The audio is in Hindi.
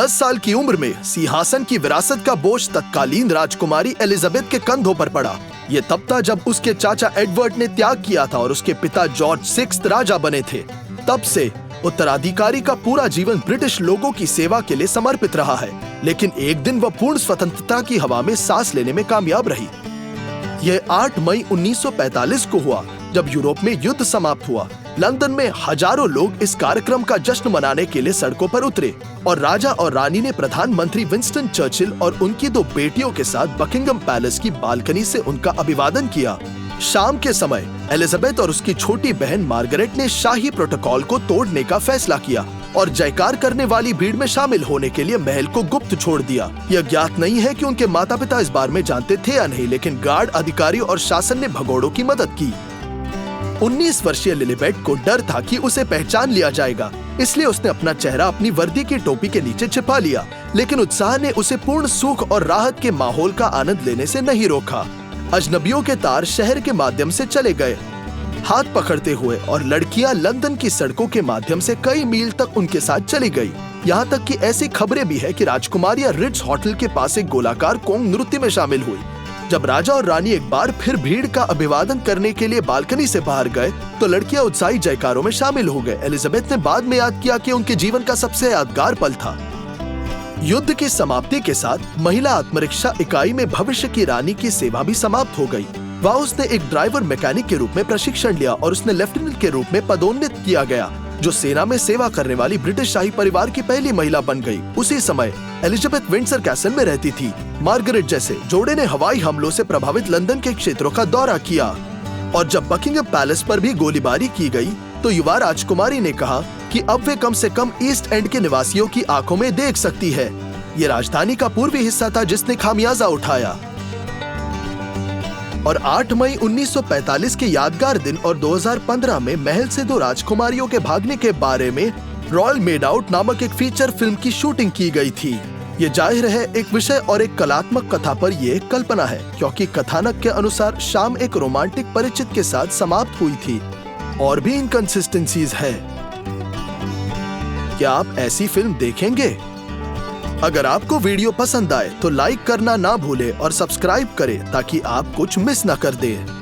10 साल की उम्र में सिंहासन की विरासत का बोझ तत्कालीन राजकुमारी एलिजाबेथ के कंधों पर पड़ा। ये तब था जब उसके चाचा एडवर्ड ने त्याग किया था और उसके पिता जॉर्ज 6 राजा बने थे। तब से उत्तराधिकारी का पूरा जीवन ब्रिटिश लोगों की सेवा के लिए समर्पित रहा है, लेकिन एक दिन वह पूर्ण स्वतंत्रता की हवा में सांस लेने में कामयाब रही। यह 8 मई 1945 को हुआ, जब यूरोप में युद्ध समाप्त हुआ। लंदन में हजारों लोग इस कार्यक्रम का जश्न मनाने के लिए सड़कों पर उतरे और राजा और रानी ने प्रधानमंत्री विंस्टन चर्चिल और उनकी 2 बेटियों के साथ बकिंगम पैलेस की बालकनी से उनका अभिवादन किया। शाम के समय एलिजाबेथ और उसकी छोटी बहन मार्गरेट ने शाही प्रोटोकॉल को तोड़ने का फैसला किया और जयकार करने वाली भीड़ में शामिल होने के लिए महल को गुप्त छोड़ दिया। यह ज्ञात नहीं है कि उनके माता पिता इस बारे में जानते थे या नहीं, लेकिन गार्ड अधिकारियों और शासन ने भगोड़ों की मदद की। 19 वर्षीय लिलिबेट को डर था कि उसे पहचान लिया जाएगा, इसलिए उसने अपना चेहरा अपनी वर्दी की टोपी के नीचे छिपा लिया, लेकिन उत्साह ने उसे पूर्ण सुख और राहत के माहौल का आनंद लेने से नहीं रोका। अजनबियों के तार शहर के माध्यम से चले गए, हाथ पकड़ते हुए, और लड़कियां लंदन की सड़कों के माध्यम से कई मील तक उनके साथ चली गई। यहाँ तक कि ऐसी खबरें भी है कि राजकुमारियां रिट्ज होटल के पास एक गोलाकार कोंग नृत्य में शामिल हुई। जब राजा और रानी एक बार फिर भीड़ का अभिवादन करने के लिए बालकनी से बाहर गए तो लड़कियां उत्साही जयकारों में शामिल हो गए। एलिजाबेथ ने बाद में याद किया कि उनके जीवन का सबसे यादगार पल था। युद्ध की समाप्ति के साथ महिला आत्मरक्षा इकाई में भविष्य की रानी की सेवा भी समाप्त हो गई। वह उसने एक ड्राइवर मैकेनिक के रूप में प्रशिक्षण लिया और उसने लेफ्टिनेंट के रूप में पदोन्नत किया गया, जो सेना में सेवा करने वाली ब्रिटिश शाही परिवार की पहली महिला बन गई। उसी समय एलिजाबेथ विंडसर कैसल में रहती थी। मार्गरेट जैसे जोड़े ने हवाई हमलों से प्रभावित लंदन के क्षेत्रों का दौरा किया और जब बकिंगम पैलेस पर भी गोलीबारी की गई तो युवा राजकुमारी ने कहा कि अब वे कम से कम ईस्ट एंड के निवासियों की आंखों में देख सकती है। ये राजधानी का पूर्वी हिस्सा था जिसने खामियाजा उठाया। और 8 मई 1945 के यादगार दिन और 2015 में महल से 2 राजकुमारियों के भागने के बारे में रॉयल मेड आउट नामक एक फीचर फिल्म की शूटिंग की गई थी। ये जाहिर है एक विषय और एक कलात्मक कथा पर ये कल्पना है, क्योंकि कथानक के अनुसार शाम एक रोमांटिक परिचित के साथ समाप्त हुई थी। और भी इनकंसिस्टेंसीज है। क्या आप ऐसी फिल्म देखेंगे? अगर आपको वीडियो पसंद आए तो लाइक करना ना भूलें और सब्सक्राइब करें ताकि आप कुछ मिस न कर दें।